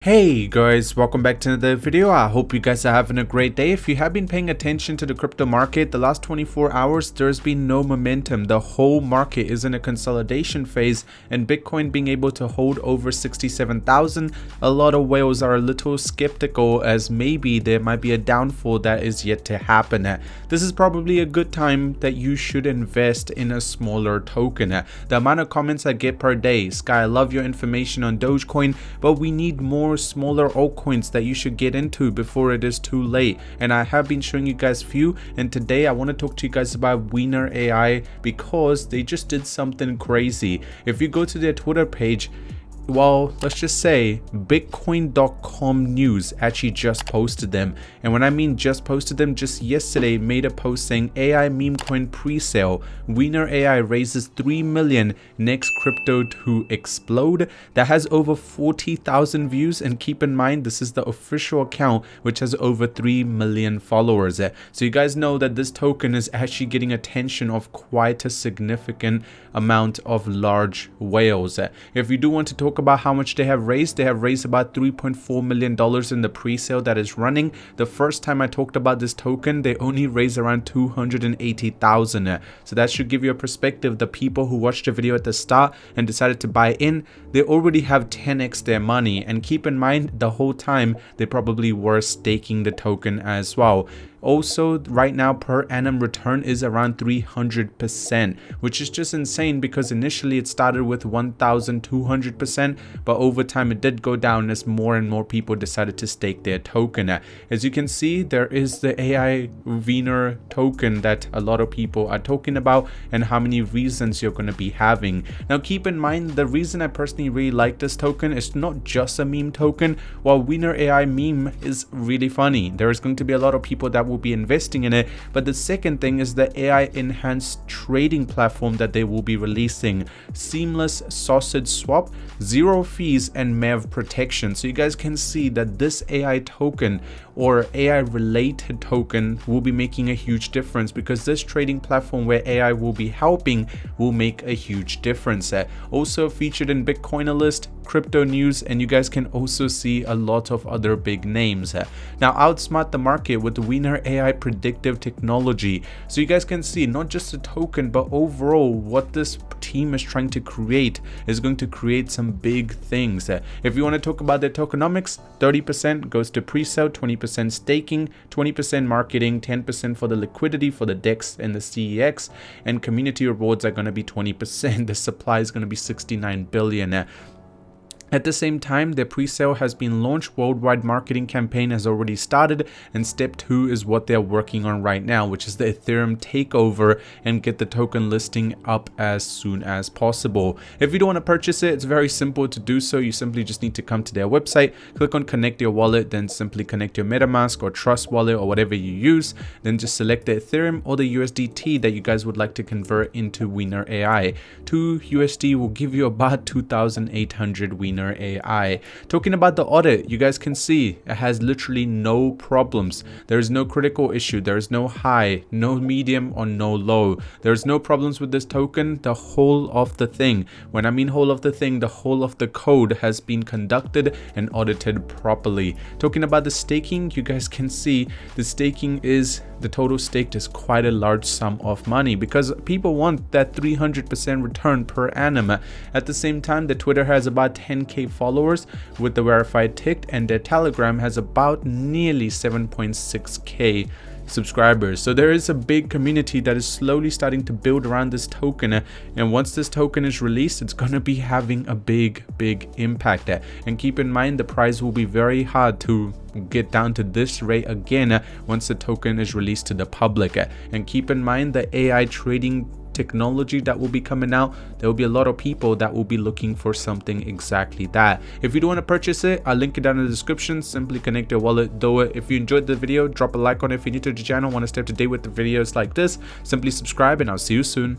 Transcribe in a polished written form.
Hey guys, welcome back to another video. I hope you guys are having a great day. If you have been paying attention to the crypto market the last 24 hours, there's been no momentum. The whole market is in a consolidation phase, and Bitcoin being able to hold over 67,000, a lot of whales are a little skeptical as maybe there might be a downfall that is yet to happen. This is probably a good time that you should invest in a smaller token. The amount of comments I get per day, Sky, I love your information on Dogecoin, but we need more smaller altcoins that you should get into before it is too late. And I have been showing you guys few, and today I want to talk to you guys about WeinerAL because they just did something crazy. If you go to their Twitter page, well, let's just say bitcoin.com news actually just posted them, and when I mean just posted them, just yesterday made a post saying AI meme coin pre-sale, WeinerAL raises 3 million, next crypto to explode. That has over 40,000 views, and keep in mind this is the official account which has over 3 million followers. So you guys know that this token is actually getting attention of quite a significant amount of large whales. If you do want to talk about how much they have raised about $3.4 million in the pre-sale that is running. The first time I talked about this token, they only raised around 280,000. So that should give you a perspective. The people who watched the video at the start and decided to buy in, they already have 10x their money, and keep in mind the whole time they probably were staking the token as well. Also, right now per annum return is around 300%, which is just insane because initially it started with 1,200%, but over time it did go down as more and more people decided to stake their token. As you can see, there is the AI Wiener token that a lot of people are talking about and how many reasons you're going to be having. Now keep in mind, the reason I personally really like this token is not just a meme token. While WeinerAL meme is really funny, there is going to be a lot of people that will be investing in it, but the second thing is the AI enhanced trading platform that they will be releasing. Seamless sausage swap, zero fees, and MEV protection. So you guys can see that this AI token or AI related token will be making a huge difference, because this trading platform where AI will be helping will make a huge difference. Also featured in Bitcoinerlist, crypto news, and you guys can also see a lot of other big names. Now outsmart the market with the WeinerAL predictive technology. So you guys can see not just the token, but overall what this team is trying to create is going to create some big things. If you want to talk about their tokenomics, 30% goes to pre-sale, 20% staking, 20% marketing, 10% for the liquidity for the DEX and the CEX, and community rewards are going to be 20%. The supply is going to be 69 billion. At the same time, their pre-sale has been launched, worldwide marketing campaign has already started, and step 2 is what they're working on right now, which is the Ethereum takeover and get the token listing up as soon as possible. If you don't want to purchase it, it's very simple to do so. You simply just need to come to their website, click on connect your wallet, then simply connect your MetaMask or Trust wallet or whatever you use, then just select the Ethereum or the USDT that you guys would like to convert into WeinerAL. 2 USD will give you about 2,800 WeinerAL. Talking about the audit, you guys can see it has literally no problems. There is no critical issue, there is no high, no medium, or no low. There's no problems with this token. The whole of the thing, when I mean whole of the thing, the whole of the code has been conducted and audited properly. Talking about the staking, you guys can see the staking is, the total staked is quite a large sum of money because people want that 300% return per annum. At the same time, the Twitter has about 10k followers with the verified tick, and their Telegram has about nearly 7.6k subscribers. So there is a big community that is slowly starting to build around this token, and once this token is released, it's going to be having a big impact. And keep in mind, the price will be very hard to get down to this rate again once the token is released to the public. And keep in mind the AI trading technology that will be coming out, there will be a lot of people that will be looking for something exactly that. If you don't want to purchase it, I'll link it down in the description. Simply connect your wallet, do it. If you enjoyed the video, drop a like on it. If you're new to the channel, want to stay up to date with the videos like this, simply subscribe, and I'll see you soon.